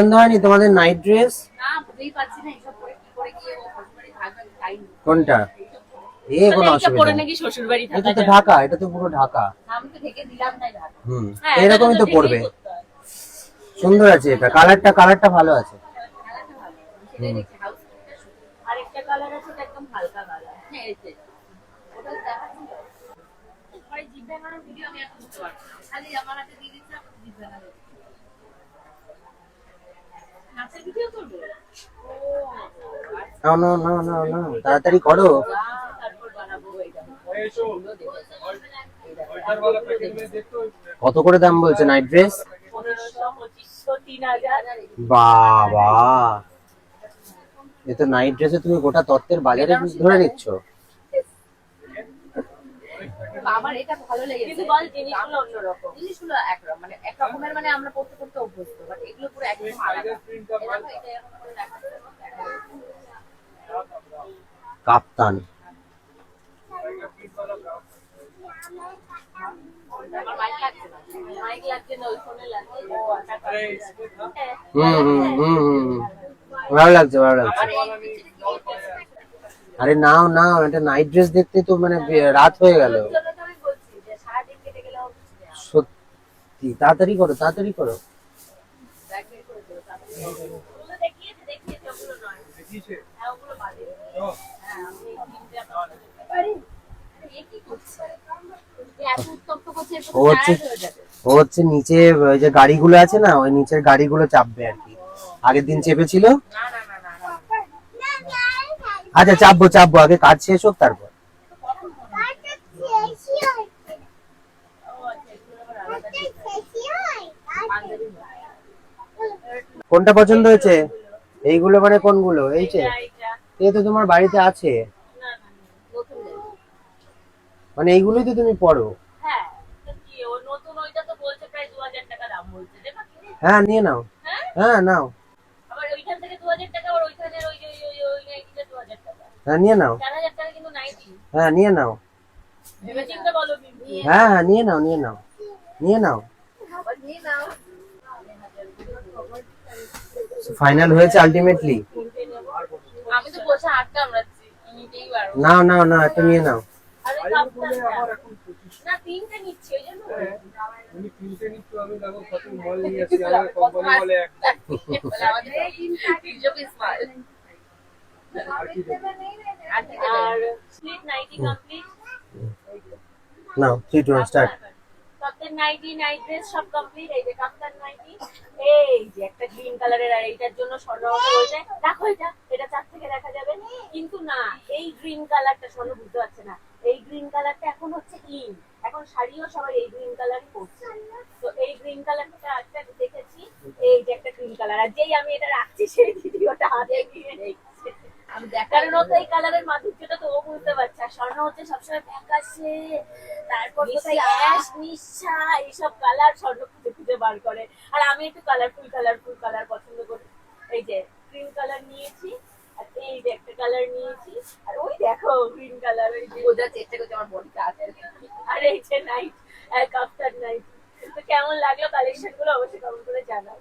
পছন্দ হয়নি তোমাদের নাইট ড্রেস? না বুঝতেই পারছি না এসব পরে কি করে গিয়ে ও শ্বশুরবাড়ি থাকবে টাইম কোনটা? কোনো অসুবিধা পরে নেই। নাকি শ্বশুরবাড়ি থাকা এটা তো ঢাকা, এটা তো পুরো ঢাকা। আমি তো ঢেকে দিলাম তাই ঢাকা। এরকমই তো পড়বে। সুন্দর আছে এটা, কালারটা ভালো আছে। কালারটা ভালো সেটাই দেখছি হাউস আর একটা কালার আছে এটা একদম হালকা কালার। হ্যাঁ এই যে ওটা দেখাচ্ছিল পরে জিভ ভাঙানোর ভিডিও আমি এখন করতে পারবো খালি আমার হাতে দিয়ে দিচ্ছি আপনি জিভ ভাঙানো নাচের ভিডিও করবে ও না তাড়াতাড়ি করো। তারপর বানাবো এটা কত করে দাম বলছে নাইট ড্রেস? 1500 2500 3000 বাবা, এ তো নাইট ড্রেসে তুমি গোটা তত্ত্বের বাজারে ধরে নিচ্ছ। আমার এটা ভালো লেগেছে কিন্তু বল জিনিসগুলো অন্যরকম জিনিসগুলো একরকম মানে এক রকমের মানে আমরা পড়তে পড়তে অভ্যস্ত বাট এগুলো পুরো একদম আলাদা এটা এরকম করে দেখাচ্ছে কাপ্তান আমার মাইক লাগছে না মাইক লাগছে না ওই ফোনে লাগছে ভালো লাগছে। আরে নাও এটা নাইট ড্রেস দেখতে তো মানে রাত হয়ে গেল। সত্যি তাড়াতাড়ি করো। ও হচ্ছে নিচে ওই যে গাড়িগুলো আছে না, ওই নিচের গাড়িগুলো চাপবে আর কি। আগের দিন চেপেছিল। আচ্ছা চাপবো আগে কাজ শেষ হোক তারপর। কোনটা পছন্দ হয়েছে? এইগুলো মানে কোনগুলো? এই যে এই তো তোমার বাড়িতে আছে মানে এইগুলোই তো তুমি পড়ো। হ্যাঁ নিয়ে নাও। হ্যাঁ নাও। হ্যাঁ নিয়ে নাও। হ্যাঁ নিয়ে নাও। হ্যাঁ নিয়ে নাও। ফাইনাল হয়েছে আলটিমেটলি। আমি তো বসে আটটা আমরাচ্ছি নিতেই পারবো না একটা নিয়ে নাও। না তিনটে নিচ্ছি ওই জন্য উনি তিনটে নিচ্ছ আমি দেখো কত মল নিয়ে আসি আমার কোম্পানি বলে একটা আমাদের এই তিনটা তিনজো পিস মাল আর split nighty complete now 3 2 1 start. Kaftan nighty night dress সব কমপ্লিট এই যে কাপ্তান নাইটি এই যে একটা গ্রিন কালারের আর এইটার জন্য স্বর্ণময় হয়েছে দেখো এটা চার থেকে দেখা যাবে কিন্তু না এই গ্রিন কালারটা স্বর্ণ বুঝতে পারছে না এই গ্রিন কালারটা এখন হচ্ছে ইন এখন শাড়িও সবাই এই গ্রিন কালারই পরছে তো এই গ্রিন কালারটা একটা দেখেছি এই যে একটা গ্রিন কালার আর যেই আমি এটা রাখছি সেই ভিডিওটা হাতে গিয়ে দেখছে আমি দেখার মতো এই কালারের মাধুর্যটা তো ও বুঝতে পারছে আর স্বর্ণ হচ্ছে সবসময় ফ্যাকাশে তারপর কোথায় অ্যাশ নিশা এইসব কালার স্বর্ণ খুঁজে বার করে আর আমি একটু কালারফুল কালার পছন্দ করি এই যে গ্রিন কালার নিয়েছি আর এই যে একটা কালার নিয়েছি আর ওই দেখো গ্রিন কালার ওই যে বোঝার চেষ্টা করছি আমার বডিটা আছে আর এই যে নাইট কাফতার নাইট তো কেমন লাগলো কালেকশন গুলো অবশ্যই কমেন্ট করে জানাও।